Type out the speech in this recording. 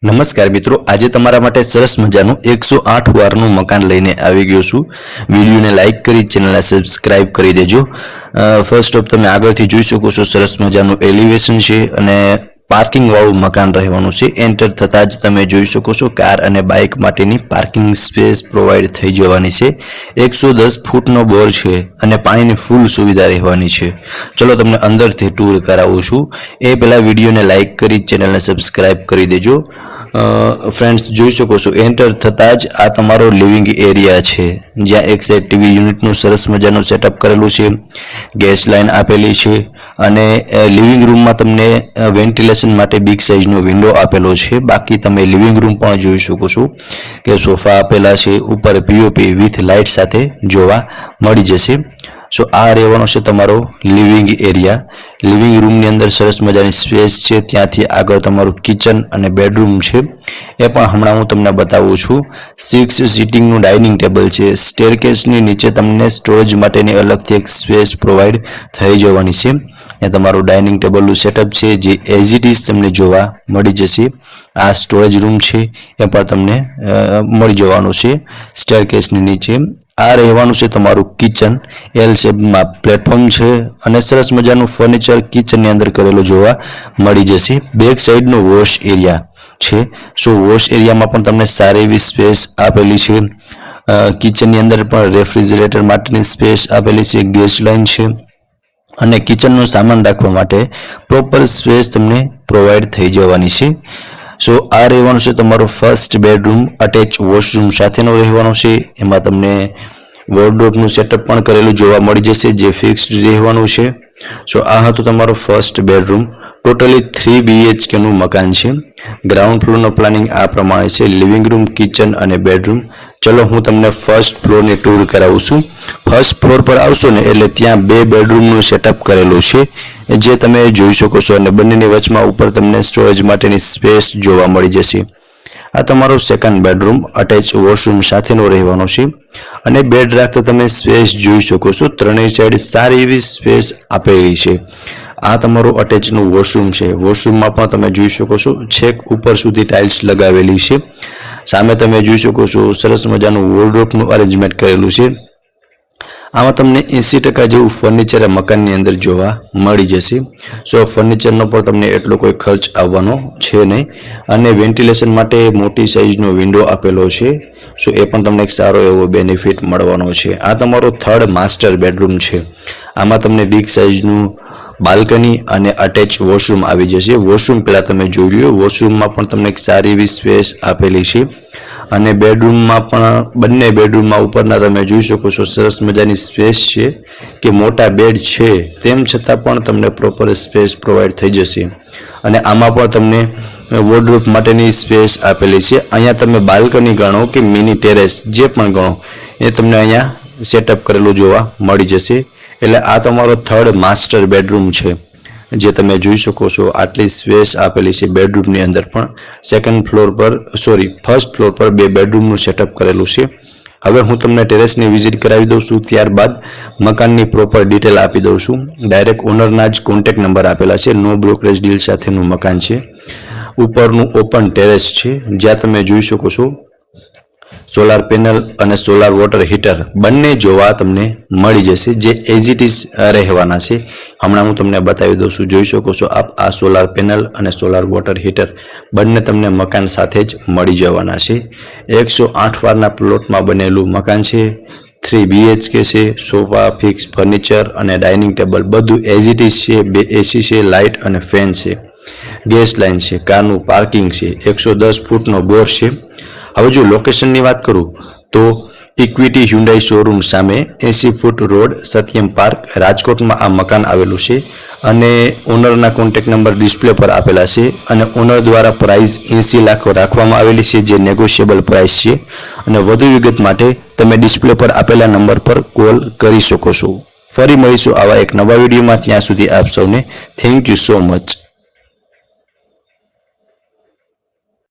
નમસ્કાર મિત્રો, આજે તમારા માટે સરસ મજાનું 108 વારનું મકાન લઈને આવી ગયો છું। વિડીયોને લાઈક કરી ચેનલને સબસ્ક્રાઇબ કરી દેજો। ફર્સ્ટ ઓફ તમે આગળથી જોઈ શકો છો સરસ મજાનું એલિવેશન છે અને પાર્કિંગ વાળું મકાન રહેવાનું છે। એન્ટર થતા જ તમે જોઈ શકો છો કાર અને બાઇક માટેની પાર્કિંગ સ્પેસ પ્રોવાઈડ થઈ જવાની છે। 110 ફૂટનો બોર છે અને પાણીની ફૂલ સુવિધા રહેવાની છે। ચલો તમને અંદરથી ટૂર કરાવું છું। એ પહેલા વિડીયોને લાઈક કરી ચેનલને સબસ્ક્રાઇબ કરી દેજો। फ्रेंड्स જોઈ શકો છો એન્ટર થતા જ આ તમારો લિવિંગ એરિયા છે, જ્યાં એક સાઈડ ટીવી યુનિટનું સરસ મજાનું સેટઅપ કરેલું છે, ગેસ લાઇન આપેલી છે અને લિવિંગ રૂમમાં તમને વેન્ટિલેશન માટે બિગ સાઇઝનો વિન્ડો આપેલો છે। બાકી તમે લિવિંગ રૂમ પણ જોઈ શકો છો કે સોફા આપેલા છે, ઉપર પીઓપી વિથ લાઇટ સાથે જોવા મળી જશે। सो आ રહેવાનો છે તમારો લિવિંગ એરિયા। લિવિંગ રૂમની અંદર સરસ મજાની સ્પેસ છે, ત્યાંથી આગળ તમારું કિચન અને બેડરૂમ છે, એ પણ હમણાં હું તમને બતાવું છું। 6 સિટિંગનું ડાઇનિંગ ટેબલ છે। સ્ટેરકેસની નીચે તમને સ્ટોરેજ માટેની અલગથી એક સ્પેસ પ્રોવાઈડ થઈ જવાની છે। એ તમારું ડાઇનિંગ ટેબલનું સેટઅપ છે જે એઝ ઇટ ઇઝ તમને જોવા મળી જશે। આ સ્ટોરેજ રૂમ છે એ પણ તમને મળી જવાનું છે સ્ટેરકેસની નીચે। આ રહેવાનું છે તમારું કિચન, એલ શેપમાં પ્લેટફોર્મ છે અને સરસ મજાનું ફર્નિચર કિચનની અંદર કરેલું જોવા મળી જશે। બેક સાઈડનો વોશ એરિયા છે। સો વોશ એરિયામાં પણ તમને સારી એવી સ્પેસ આપેલી છે। કિચનની અંદર પણ રેફ્રિજરેટર માટેની સ્પેસ આપેલી છે, ગેસ લાઇન છે અને કિચનનો સામાન રાખવા માટે પ્રોપર સ્પેસ તમને પ્રોવાઈડ થઈ જવાની છે। સો આ રહેવાનું છે તમારો ફર્સ્ટ બેડરૂમ, અટેચ વોશરૂમ સાથેનો રહેવાનો છે। એમાં તમને વોર્ડરોબનું સેટઅપ પણ કરેલું જોવા મળી જશે જે ફિક્સ્ડ રહેવાનું છે। સો આ હતું તમારો ફર્સ્ટ બેડરૂમ। ટોટલી 3 BHK નું મકાન છે। ગ્રાઉન્ડ ફ્લોરનો પ્લાનિંગ આ પ્રમાણે છે, લિવિંગ રૂમ, કિચન અને બેડરૂમ। ચલો હું તમને ફર્સ્ટ ફ્લોરની ટૂર કરાવું છું। ફર્સ્ટ ફ્લોર પર આવશો ને એટલે ત્યાં 2 બેડરૂમનું સેટઅપ કરેલું છે જે તમે જોઈ શકો છો અને બંનેની વચમાં ઉપર તમને સ્ટોરેજ માટેની સ્પેસ જોવા મળી જશે। આ તમારો સેકન્ડ બેડરૂમ, અટેચ વોશરૂમ સાથેનો રહેવાનો છે અને બેડ રાખતા તમે સ્પેસ જોઈ શકો છો, ત્રણેય સાઈડ સારી એવી સ્પેસ આપેલી છે। આ તમારો અટેચનું વોશરૂમ છે। વોશરૂમમાં પણ તમે જોઈ શકો છો છેક ઉપર સુધી ટાઇલ્સ લગાવેલી છે। સામે તમે જોઈ શકો છો સરસ મજાનું વોર્ડરોબનું અરેન્જમેન્ટ કરેલું છે। આમાં તમને 80% જેવું ફર્નિચર મકાનની અંદર જોવા મળી જશે। સો ફર્નિચરનો પણ તમને એટલો કોઈ ખર્ચ આવવાનો છે નહીં અને વેન્ટિલેશન માટે મોટી સાઇઝનો વિન્ડો આપેલો છે। સો એ પણ તમને એક સારો એવો બેનિફિટ મળવાનો છે। આ તમારો થર્ડ માસ્ટર બેડરૂમ છે। આમાં તમને બિગ સાઇઝનું બાલ્કની અને અટેચ વોશરૂમ આવી જશે। વોશરૂમ પહેલાં તમે જોઈ લો। વોશરૂમમાં પણ તમને એક સારી એવી સ્પેસ આપેલી છે અને બેડરૂમમાં પણ બંને બેડરૂમમાં ઉપરના તમે જોઈ શકો છો સરસ મજાની સ્પેસ છે કે મોટા બેડ છે તેમ છતાં પણ તમને પ્રોપર સ્પેસ પ્રોવાઈડ થઈ જશે અને આમાં પણ તમને વોર્ડરોબ માટેની સ્પેસ આપેલી છે। અહીંયા તમે બાલ્કની ગણો કે મિની ટેરેસ જે પણ ગણો એ તમને અહીંયા સેટઅપ કરેલું જોવા મળી જશે। એટલે આ તમારો થર્ડ માસ્ટર બેડરૂમ છે જે તમે જોઈ શકો છો। આટલી સ્પેસ આપેલી છે બેડરૂમની અંદર પણ। ફર્સ્ટ ફ્લોર પર 2 બેડરૂમનું સેટઅપ કરેલું છે। હવે હું તમને ટેરેસની વિઝિટ કરાવી દઉં છું, ત્યારબાદ મકાનની પ્રોપર ડિટેલ આપી દઉં છું। ડાયરેક્ટ ઓનરના જ કોન્ટેક્ટ નંબર આપેલા છે। નો બ્રોકરેજ ડીલ સાથેનું મકાન છે। ઉપરનું ઓપન ટેરેસ છે જ્યાં તમે જોઈ શકો છો સોલાર પેનલ અને સોલાર વોટર હીટર બંને જોવા તમને મળી જશે જે એઝ ઇટ ઇઝ રહેવાના છે। હમણાં હું તમને બતાવી દઉં છું, જોઈ શકો છો આપ આ સોલાર પેનલ અને સોલાર વોટર હીટર બંને તમને મકાન સાથે જ મળી જવાના છે। 108 વારના પ્લોટમાં બનેલું મકાન છે। 3 BHK છે। સોફા, ફિક્સ ફર્નિચર અને ડાઇનિંગ ટેબલ બધું એઝ ઇટ ઇઝ છે। 2 AC છે, લાઇટ અને ફેન છે, ગેસ લાઇન છે, કારનું પાર્કિંગ છે, 110 ફૂટનો બોર છે। હવે જો લોકેશનની વાત કરું તો ઇક્વિટી હ્યુન્ડાઈ શોરૂમ સામે 80 ફૂટ રોડ, સત્યમ પાર્ક, રાજકોટમાં આ મકાન આવેલું છે અને ઓનરના કોન્ટેક્ટ નંબર ડિસ્પ્લે પર આપેલા છે અને ઓનર દ્વારા પ્રાઇસ 80 લાખ રાખવામાં આવેલી છે જે નેગોશિયેબલ પ્રાઇસ છે અને વધુ વિગત માટે તમે ડિસ્પ્લે પર આપેલા નંબર પર કોલ કરી શકો છો। ફરી મળીશું આવા એક નવા વિડીયોમાં। ત્યાં સુધી આપ સૌને થેન્ક યુ સો મચ।